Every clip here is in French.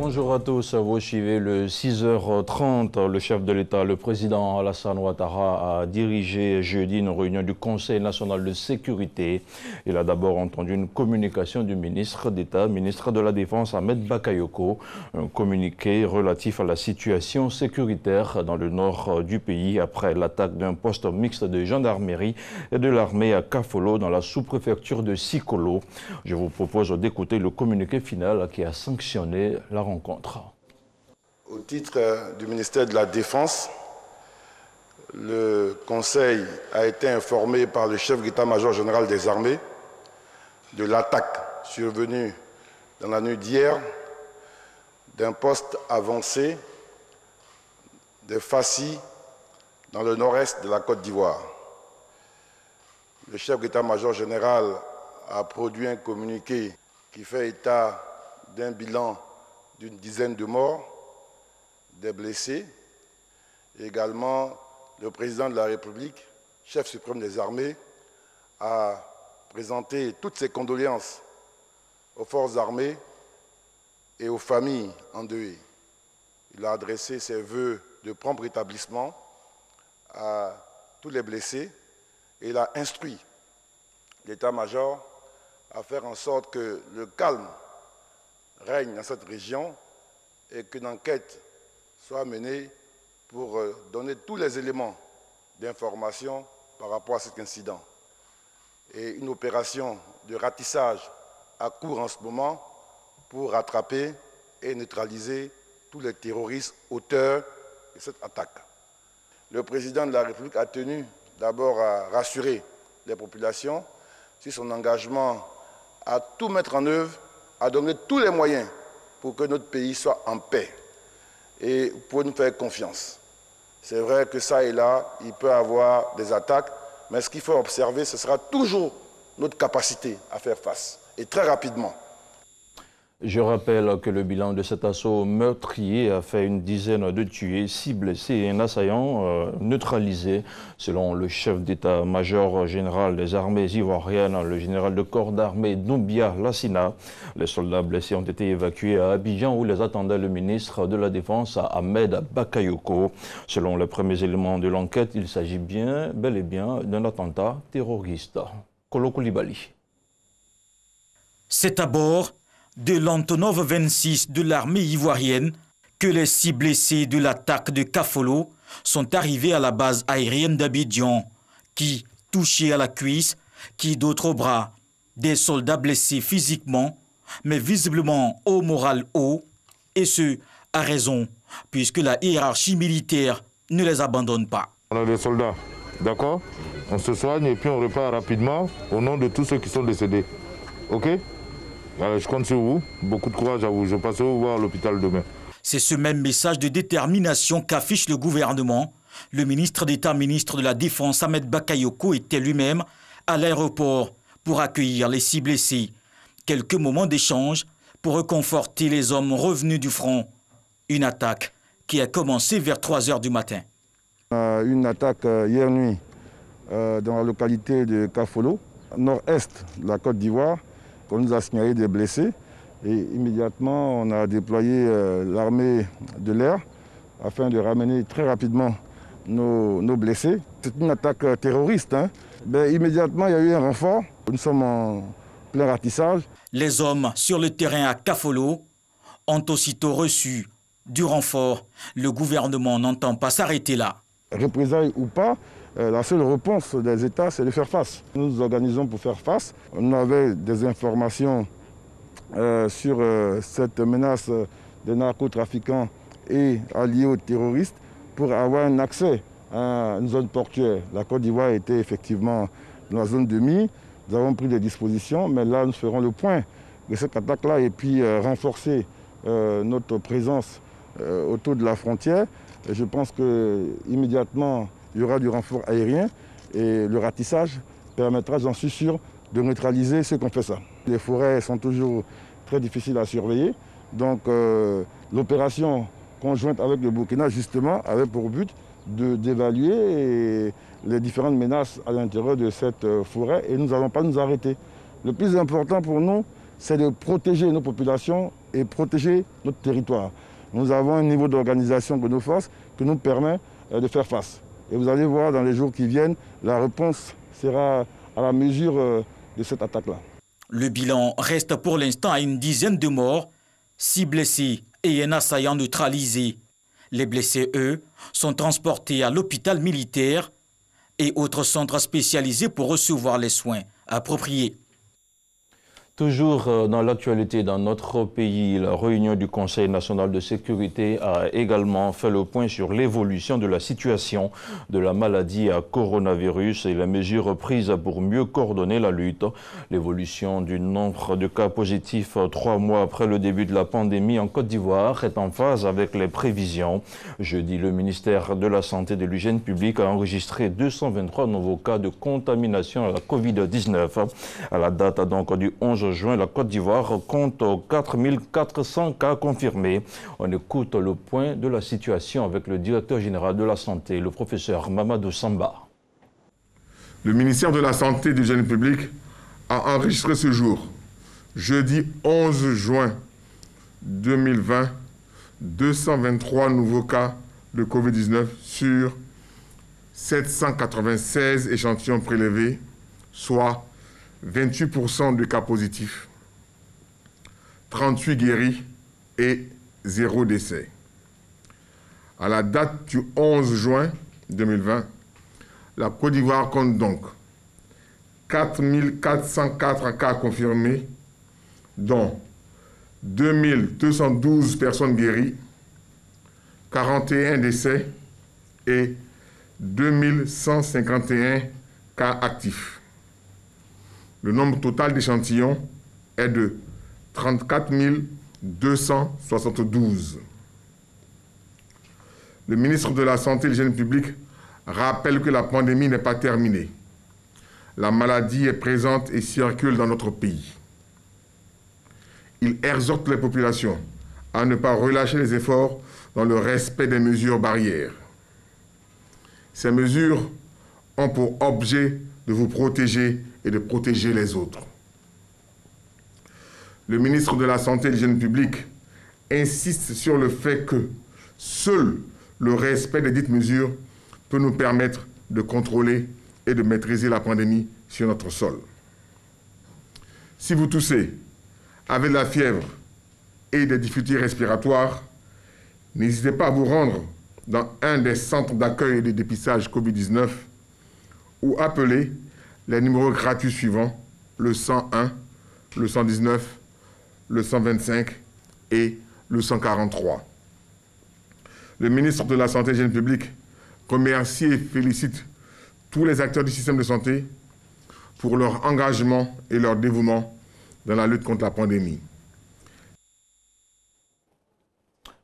Bonjour à tous, vous suivez le 6h30. Le chef de l'État, le président Alassane Ouattara, a dirigé jeudi une réunion du Conseil national de sécurité. Il a d'abord entendu une communication du ministre d'État, ministre de la Défense Ahmed Bakayoko, un communiqué relatif à la situation sécuritaire dans le nord du pays après l'attaque d'un poste mixte de gendarmerie et de l'armée à Kafolo dans la sous-préfecture de Sikolo. Je vous propose d'écouter le communiqué final qui a sanctionné la rencontre. Au titre du ministère de la Défense, le Conseil a été informé par le chef d'état-major général des armées de l'attaque survenue dans la nuit d'hier d'un poste avancé de Fassi dans le nord-est de la Côte d'Ivoire. Le chef d'état-major général a produit un communiqué qui fait état d'un bilan d'une dizaine de morts, des blessés. Également, le président de la République, chef suprême des armées, a présenté toutes ses condoléances aux forces armées et aux familles endeuillées. Il a adressé ses vœux de prompt rétablissement à tous les blessés et il a instruit l'état-major à faire en sorte que le calme règne dans cette région et qu'une enquête soit menée pour donner tous les éléments d'information par rapport à cet incident. Et une opération de ratissage à court en ce moment pour rattraper et neutraliser tous les terroristes auteurs de cette attaque. Le président de la République a tenu d'abord à rassurer les populations sur son engagement à tout mettre en œuvre, à donner tous les moyens pour que notre pays soit en paix et pour nous faire confiance. C'est vrai que ça et là, il peut y avoir des attaques, mais ce qu'il faut observer, ce sera toujours notre capacité à faire face, et très rapidement. Je rappelle que le bilan de cet assaut meurtrier a fait une dizaine de tués, 6 blessés et un assaillant neutralisé. Selon le chef d'état-major général des armées ivoiriennes, le général de corps d'armée Doumbia Lassina, les soldats blessés ont été évacués à Abidjan où les attendait le ministre de la Défense Ahmed Bakayoko. Selon les premiers éléments de l'enquête, il s'agit bel et bien d'un attentat terroriste. Kolo Koulibaly. C'est à bord de l'Antonov 26 de l'armée ivoirienne que les 6 blessés de l'attaque de Kafolo sont arrivés à la base aérienne d'Abidjan, qui, touchés à la cuisse, qui d'autres au bras, des soldats blessés physiquement, mais visiblement au moral haut, et ce, à raison, puisque la hiérarchie militaire ne les abandonne pas. On a des soldats, d'accord? On se soigne et puis on repart rapidement au nom de tous ceux qui sont décédés. OK? Je compte sur vous. Beaucoup de courage à vous. Je passerai vous voir à l'hôpital demain. C'est ce même message de détermination qu'affiche le gouvernement. Le ministre d'État, ministre de la Défense, Ahmed Bakayoko, était lui-même à l'aéroport pour accueillir les 6 blessés. Quelques moments d'échange pour réconforter les hommes revenus du front. Une attaque qui a commencé vers 3 h du matin. Une attaque hier nuit dans la localité de Kafolo, nord-est de la Côte d'Ivoire. On nous a signalé des blessés et immédiatement on a déployé l'armée de l'air afin de ramener très rapidement nos blessés. C'est une attaque terroriste. Immédiatement il y a eu un renfort. Nous sommes en plein ratissage. Les hommes sur le terrain à Kafolo ont aussitôt reçu du renfort. Le gouvernement n'entend pas s'arrêter là. Représailles ou pas, la seule réponse des États, c'est de faire face. Nous nous organisons pour faire face. On avait des informations sur cette menace des narcotrafiquants et alliés aux terroristes pour avoir un accès à une zone portuaire. La Côte d'Ivoire était effectivement dans la zone de mine. Nous avons pris des dispositions, mais là, nous ferons le point de cette attaque-là et puis renforcer notre présence autour de la frontière. Et je pense qu'immédiatement, il y aura du renfort aérien et le ratissage permettra, j'en suis sûr, de neutraliser ceux qui ont fait ça. Les forêts sont toujours très difficiles à surveiller. Donc l'opération conjointe avec le Burkina, justement, avait pour but d'évaluer les différentes menaces à l'intérieur de cette forêt et nous n'allons pas nous arrêter. Le plus important pour nous, c'est de protéger nos populations et protéger notre territoire. Nous avons un niveau d'organisation de nos forces qui nous permet de faire face. Et vous allez voir dans les jours qui viennent, la réponse sera à la mesure de cette attaque-là. Le bilan reste pour l'instant à une dizaine de morts, 6 blessés et un assaillant neutralisé. Les blessés, eux, sont transportés à l'hôpital militaire et autres centres spécialisés pour recevoir les soins appropriés. Toujours dans l'actualité dans notre pays, la réunion du Conseil national de sécurité a également fait le point sur l'évolution de la situation de la maladie à coronavirus et les mesures prises pour mieux coordonner la lutte. L'évolution du nombre de cas positifs 3 mois après le début de la pandémie en Côte d'Ivoire est en phase avec les prévisions. Jeudi, le ministère de la Santé et de l'Hygiène publique a enregistré 223 nouveaux cas de contamination à la Covid-19. À la date donc du 11 juin, la Côte d'Ivoire compte 4400 cas confirmés. On écoute le point de la situation avec le directeur général de la santé, le professeur Mamadou Samba. Le ministère de la Santé et de l'Hygiène publique a enregistré ce jour, jeudi 11 juin 2020, 223 nouveaux cas de Covid-19 sur 796 échantillons prélevés, soit 28% de cas positifs, 38 guéris et 0 décès. À la date du 11 juin 2020, la Côte d'Ivoire compte donc 4404 cas confirmés, dont 2212 personnes guéries, 41 décès et 2151 cas actifs. Le nombre total d'échantillons est de 34 272. Le ministre de la Santé et de l'Hygiène publique rappelle que la pandémie n'est pas terminée. La maladie est présente et circule dans notre pays. Il exhorte les populations à ne pas relâcher les efforts dans le respect des mesures barrières. Ces mesures ont pour objet de vous protéger et de protéger les autres. Le ministre de la Santé et de l'Hygiène publique insiste sur le fait que seul le respect des dites mesures peut nous permettre de contrôler et de maîtriser la pandémie sur notre sol. Si vous toussez, avez de la fièvre et des difficultés respiratoires, n'hésitez pas à vous rendre dans un des centres d'accueil et de dépistage Covid-19 ou appeler les numéros gratuits suivants, le 101, le 119, le 125 et le 143. Le ministre de la Santé et de l'Hygiène publique remercie et félicite tous les acteurs du système de santé pour leur engagement et leur dévouement dans la lutte contre la pandémie.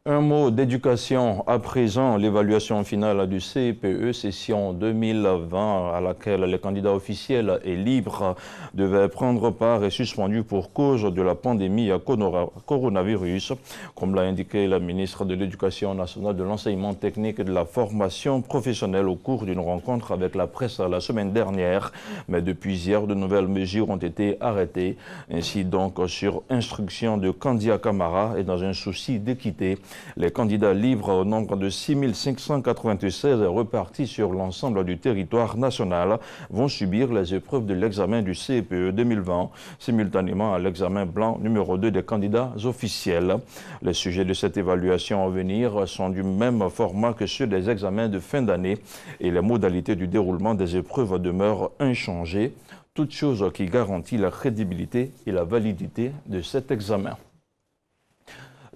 Un mot d'éducation à présent, l'évaluation finale du CPE session 2020 à laquelle les candidats officiels et libres devaient prendre part est suspendue pour cause de la pandémie à coronavirus. Comme l'a indiqué la ministre de l'Éducation nationale, de l'enseignement technique et de la formation professionnelle au cours d'une rencontre avec la presse la semaine dernière. Mais depuis hier, de nouvelles mesures ont été arrêtées. Ainsi donc, sur instruction de Kandia Camara et dans un souci d'équité, les candidats libres au nombre de 6 596 repartis sur l'ensemble du territoire national vont subir les épreuves de l'examen du CPE 2020, simultanément à l'examen blanc numéro 2 des candidats officiels. Les sujets de cette évaluation à venir sont du même format que ceux des examens de fin d'année et les modalités du déroulement des épreuves demeurent inchangées, toute chose qui garantit la crédibilité et la validité de cet examen.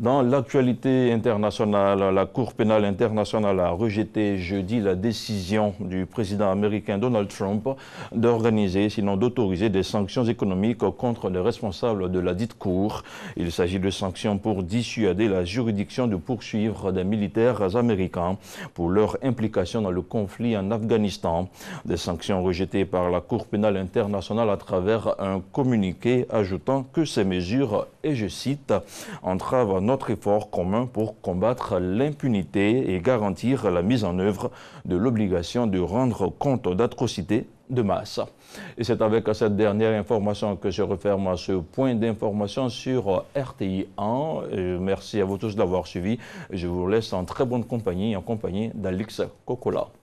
Dans l'actualité internationale, la Cour pénale internationale a rejeté jeudi la décision du président américain Donald Trump d'organiser, sinon d'autoriser des sanctions économiques contre les responsables de la dite Cour. Il s'agit de sanctions pour dissuader la juridiction de poursuivre des militaires américains pour leur implication dans le conflit en Afghanistan. Des sanctions rejetées par la Cour pénale internationale à travers un communiqué ajoutant que ces mesures, et je cite, entravent notre effort commun pour combattre l'impunité et garantir la mise en œuvre de l'obligation de rendre compte d'atrocités de masse. Et c'est avec cette dernière information que je referme ce point d'information sur RTI 1. Merci à vous tous d'avoir suivi. Je vous laisse en très bonne compagnie, en compagnie d'Alix Kokola.